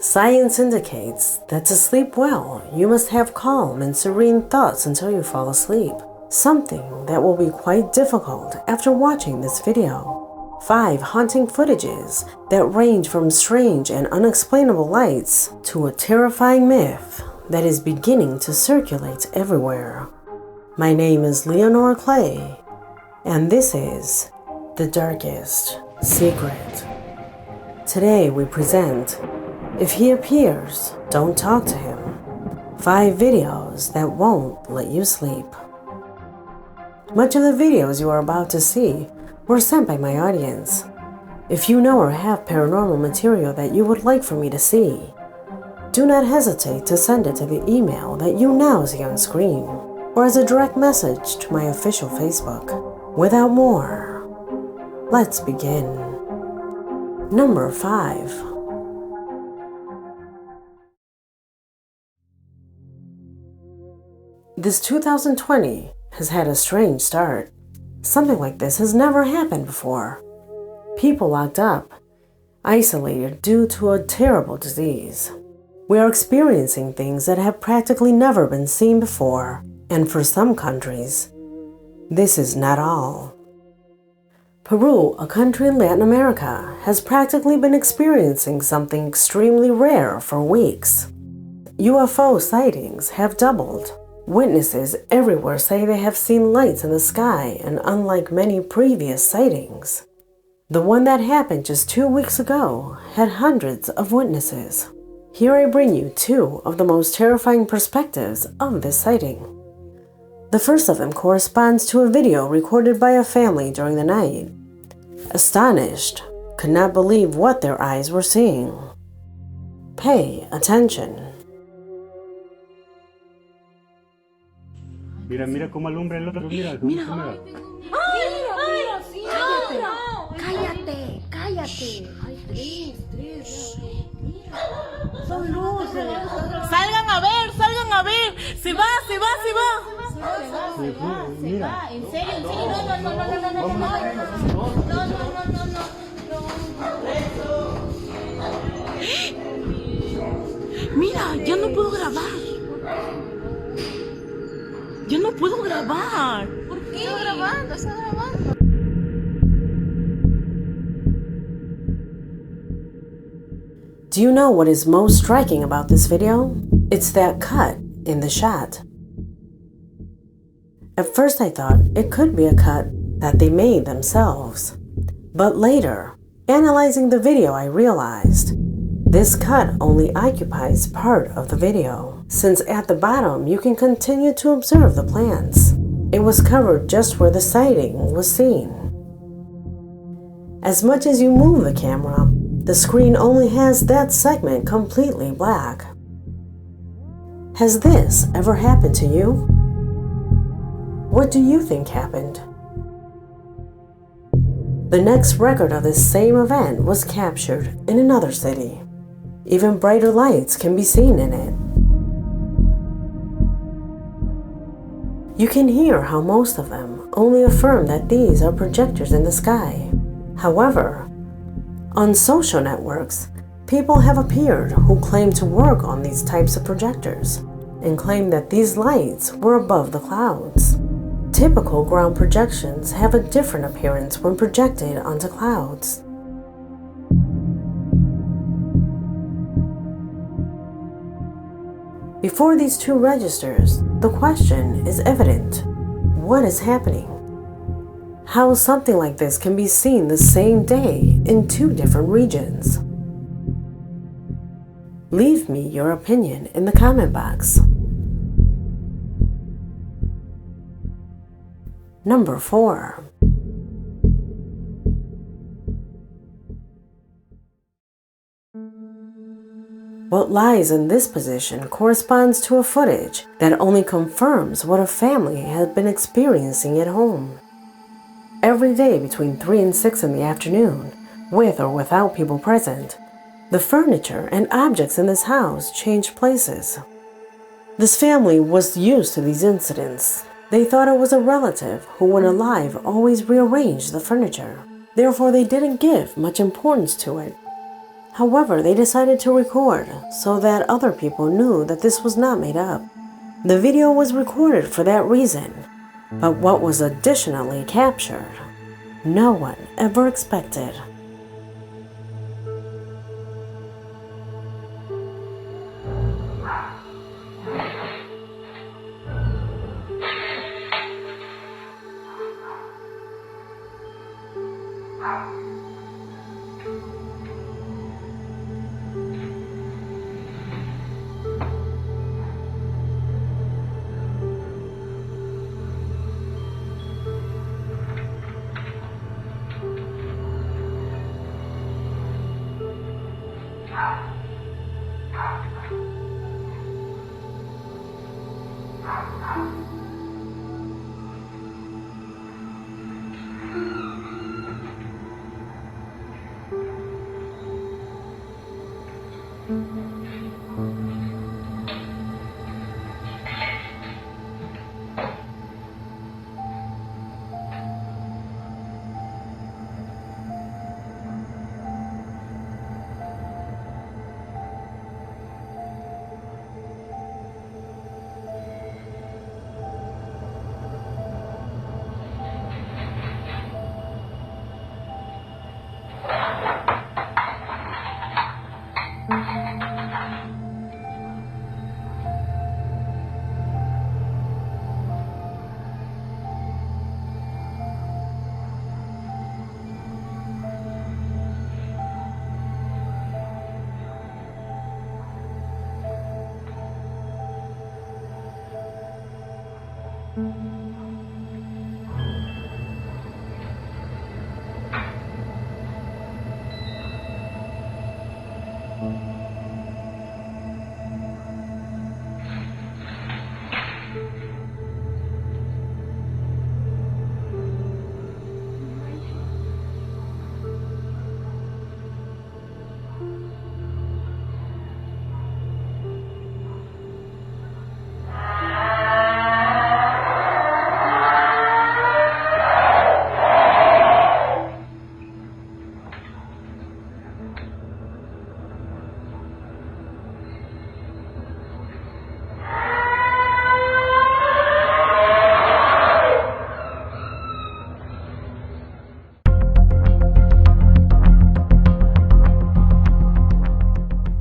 Science indicates that to sleep well, you must have calm and serene thoughts until you fall asleep, something that will be quite difficult after watching this video. 5 haunting footages that range from strange and unexplainable lights to a terrifying myth that is beginning to circulate everywhere. My name is Leonore Clay, and this is The Darkest Secret. Today we present If He Appears, Don't Talk to Him. 5 videos that won't let you sleep. Much of the videos you are about to see were sent by my audience. If you know or have paranormal material that you would like for me to see, do not hesitate to send it to the email that you now see on screen, or as a direct message to my official Facebook. Without more, let's begin. Number 5. This 2020 has had a strange start. Something like this has never happened before. People locked up, isolated due to a terrible disease. We are experiencing things that have practically never been seen before, and for some countries, this is not all. Peru, a country in Latin America, has practically been experiencing something extremely rare for weeks. UFO sightings have doubled. Witnesses everywhere say they have seen lights in the sky, and unlike many previous sightings, the one that happened just 2 weeks ago had hundreds of witnesses. Here I bring you 2 of the most terrifying perspectives of this sighting. The first of them corresponds to a video recorded by a family during the night. Astonished, could not believe what their eyes were seeing. Pay attention. Mira cómo alumbra el otro, mira. ¡Ay, sí! ¡Cállate! ¡Cállate! ¡Ay, 3! Mira. Son luces. ¡Salgan a ver! ¡Se va! Mira. En serio. No. Mira, ya no puedo grabar. ¿Por qué? Está grabando. Do you know what is most striking about this video? It's that cut in the shot. At first I thought it could be a cut that they made themselves. But later, analyzing the video, I realized this cut only occupies part of the video, since at the bottom you can continue to observe the plants. It was covered just where the sighting was seen. As much as you move the camera, the screen only has that segment completely black. Has this ever happened to you? What do you think happened? The next record of this same event was captured in another city. Even brighter lights can be seen in it. You can hear how most of them only affirm that these are projectors in the sky. However, on social networks, people have appeared who claim to work on these types of projectors and claim that these lights were above the clouds. Typical ground projections have a different appearance when projected onto clouds. Before these 2 registers, the question is evident. What is happening? How something like this can be seen the same day in 2 different regions? Leave me your opinion in the comment box. Number 4. What lies in this position corresponds to a footage that only confirms what a family had been experiencing at home. Every day between 3 and 6 in the afternoon, with or without people present, the furniture and objects in this house changed places. This family was used to these incidents. They thought it was a relative who, when alive, always rearranged the furniture. Therefore, they didn't give much importance to it. However, they decided to record so that other people knew that this was not made up. The video was recorded for that reason, but what was additionally captured, no one ever expected.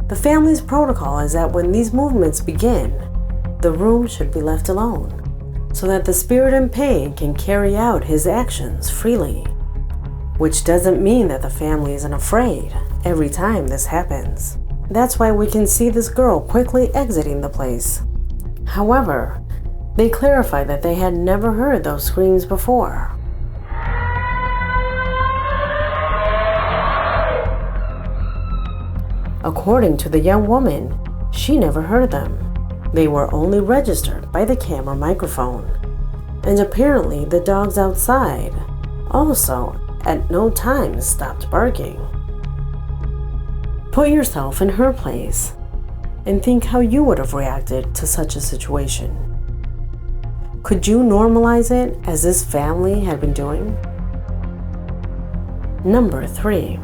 The family's protocol is that when these movements begin, the room should be left alone, so that the spirit in pain can carry out his actions freely. Which doesn't mean that the family isn't afraid every time this happens. That's why we can see this girl quickly exiting the place. However, they clarify that they had never heard those screams before. According to the young woman, she never heard them. They were only registered by the camera microphone. And apparently the dogs outside also at no time stopped barking. Put yourself in her place and think how you would have reacted to such a situation. Could you normalize it as this family had been doing? Number 3.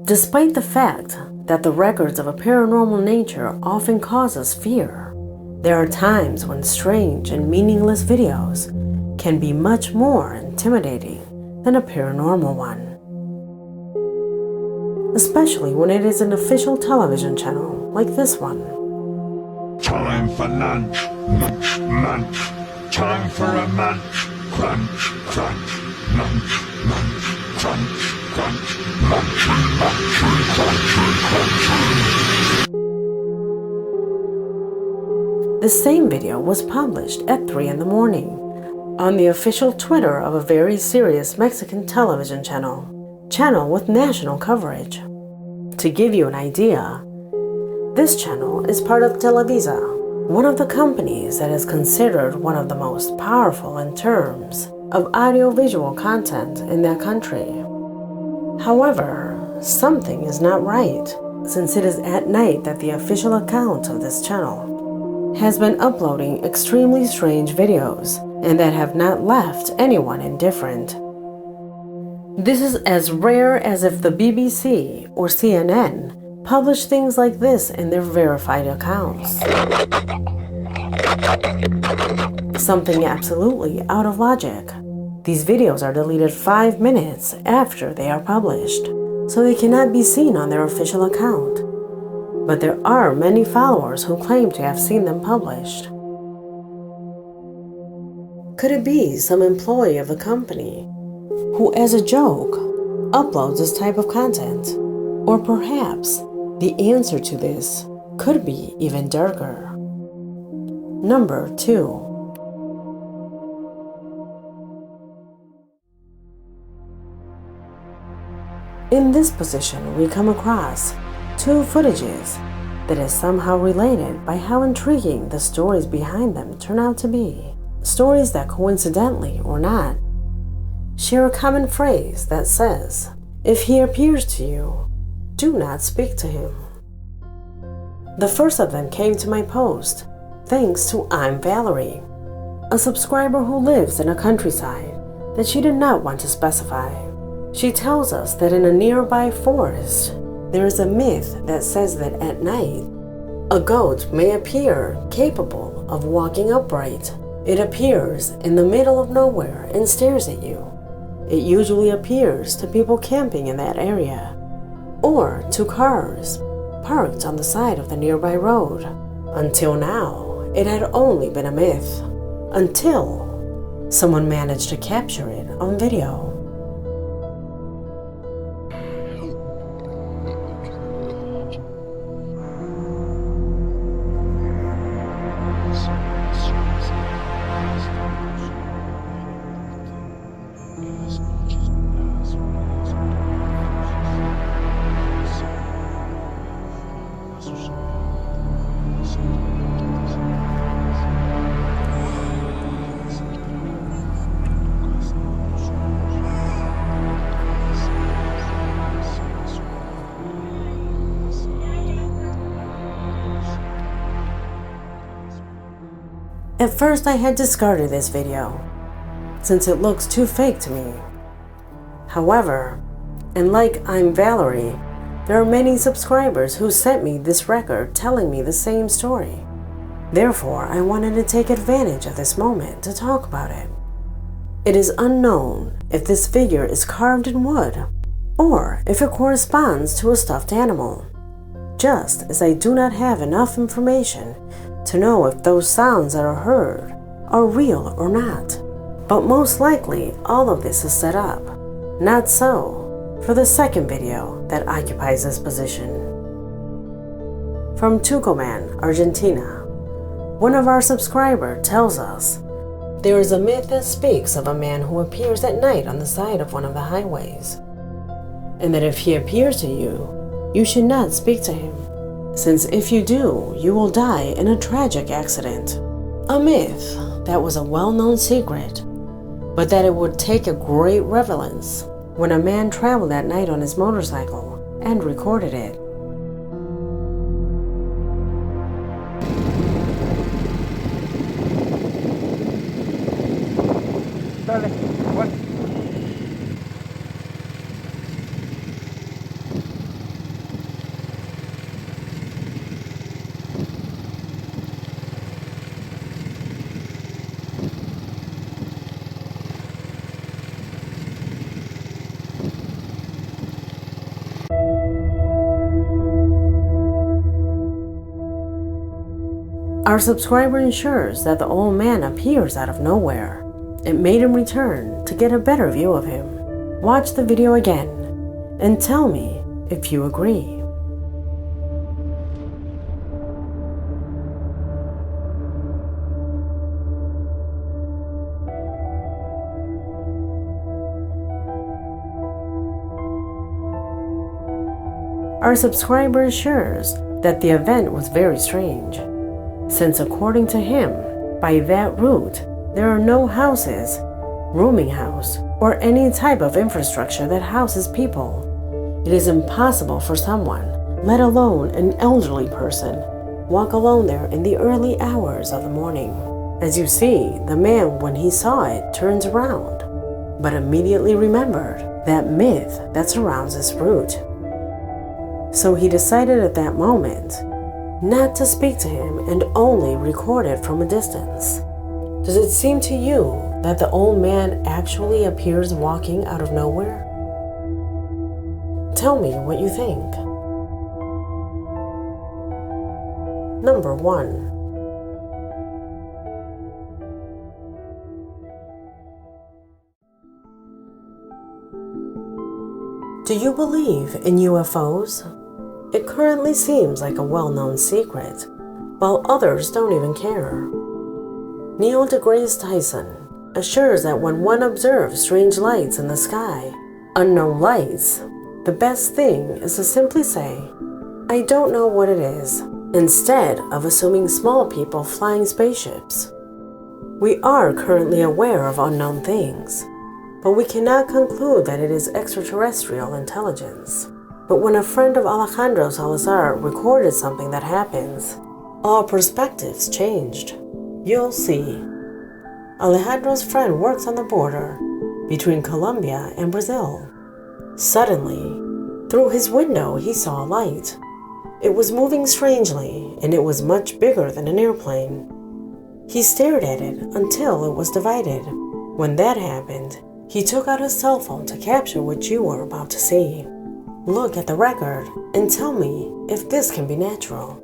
Despite the fact that the records of a paranormal nature often cause us fear, there are times when strange and meaningless videos can be much more intimidating than a paranormal one. Especially when it is an official television channel like this one. Time for lunch, munch, munch. Time for a munch, crunch, crunch, munch, munch, crunch, crunch, munchy, munchy, crunchy, crunchy. The same video was published at 3 in the morning on the official Twitter of a very serious Mexican television channel with national coverage. To give you an idea, this channel is part of Televisa, one of the companies that is considered one of the most powerful in terms of audiovisual content in that country. However, something is not right, since it is at night that the official account of this channel has been uploading extremely strange videos and that have not left anyone indifferent. This is as rare as if the BBC or CNN publish things like this in their verified accounts. Something absolutely out of logic. These videos are deleted 5 minutes after they are published, so they cannot be seen on their official account. But there are many followers who claim to have seen them published. Could it be some employee of the company who, as a joke, uploads this type of content? Or perhaps the answer to this could be even darker. Number 2. In this position, we come across 2 footages that is somehow related by how intriguing the stories behind them turn out to be. Stories that coincidentally or not, share a common phrase that says, if he appears to you, do not speak to him. The first of them came to my post thanks to I'm Valerie, a subscriber who lives in a countryside that she did not want to specify. She tells us that in a nearby forest, there is a myth that says that at night, a goat may appear capable of walking upright. It appears in the middle of nowhere and stares at you. It usually appears to people camping in that area, or to cars parked on the side of the nearby road. Until now, it had only been a myth, until someone managed to capture it on video. At first I had discarded this video, since it looks too fake to me. However, and like I'm Valerie, there are many subscribers who sent me this record telling me the same story. Therefore, I wanted to take advantage of this moment to talk about it. It is unknown if this figure is carved in wood, or if it corresponds to a stuffed animal, just as I do not have enough information to know if those sounds that are heard are real or not. But most likely, all of this is set up. Not so for the second video that occupies this position. From Tucumán, Argentina, one of our subscribers tells us, there is a myth that speaks of a man who appears at night on the side of one of the highways, and that if he appears to you, you should not speak to him, since if you do, you will die in a tragic accident. A myth that was a well-known secret, but that it would take a great relevance when a man traveled at night on his motorcycle and recorded it. Dale, what? Our subscriber ensures that the old man appears out of nowhere. It made him return to get a better view of him. Watch the video again and tell me if you agree. Our subscriber assures that the event was very strange, since according to him, by that route, there are no houses, rooming house, or any type of infrastructure that houses people. It is impossible for someone, let alone an elderly person, walk alone there in the early hours of the morning. As you see, the man, when he saw it, turns around, but immediately remembered that myth that surrounds his route. So he decided at that moment not to speak to him and only record it from a distance. Does it seem to you that the old man actually appears walking out of nowhere? Tell me what you think. Number 1. Do you believe in UFOs? It currently seems like a well-known secret, while others don't even care. Neil deGrasse Tyson assures that when one observes strange lights in the sky, unknown lights, the best thing is to simply say, "I don't know what it is," instead of assuming small people flying spaceships. We are currently aware of unknown things, but we cannot conclude that it is extraterrestrial intelligence. But when a friend of Alejandro Salazar recorded something that happens, all perspectives changed. You'll see. Alejandro's friend works on the border between Colombia and Brazil. Suddenly, through his window, he saw a light. It was moving strangely, and it was much bigger than an airplane. He stared at it until it was divided. When that happened, he took out his cell phone to capture what you were about to see. Look at the record and tell me if this can be natural.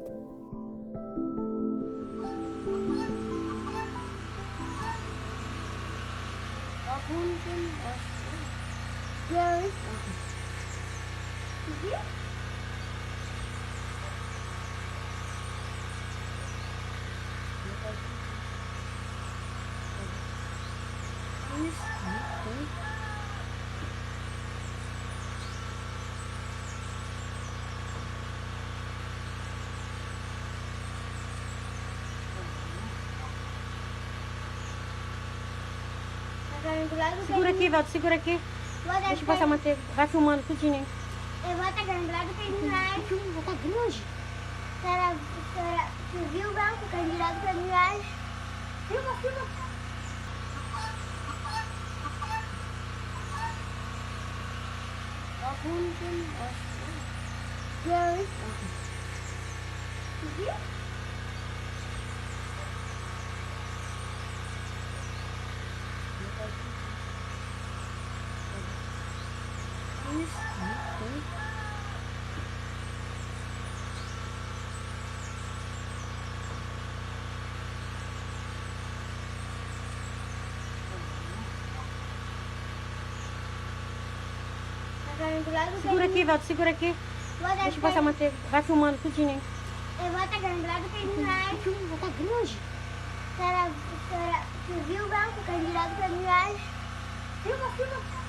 Segura aqui, Valdo, segura aqui. Deixa eu passar a manteiga. Vai filmando tudinho, hein? Eu vou estar grande lá do Candidato. Vou estar grande. Tu viu o banco, Candidato para milhares? Filma, filma. Tu viu? Segura aqui, Valdo, segura aqui. Deixa eu passar a manteiga. Vai filmando tudinho, hein? Eu vou estar grande lá do Candidato. Vou estar grande. Tu viu o banco, Candidato para milhares? Filma, filma.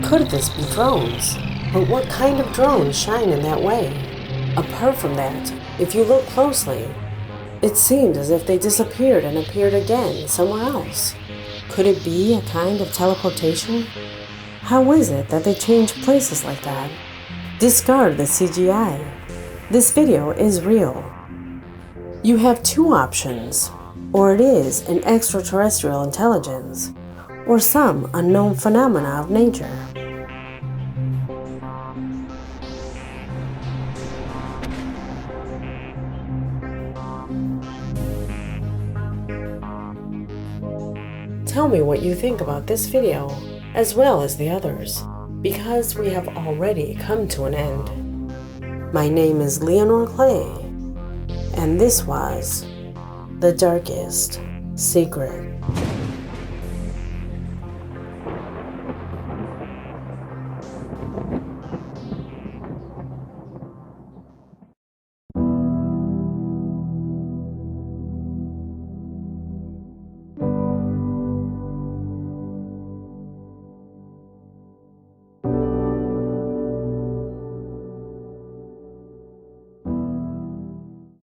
Could this be drones? But what kind of drones shine in that way? Apart from that, if you look closely, it seemed as if they disappeared and appeared again somewhere else. Could it be a kind of teleportation? How is it that they change places like that? Discard the CGI. This video is real. You have two options. Or it is an extraterrestrial intelligence, or some unknown phenomena of nature. Tell me what you think about this video, as well as the others, because we have already come to an end. My name is Leonore Clay, and this was The Darkest Secret.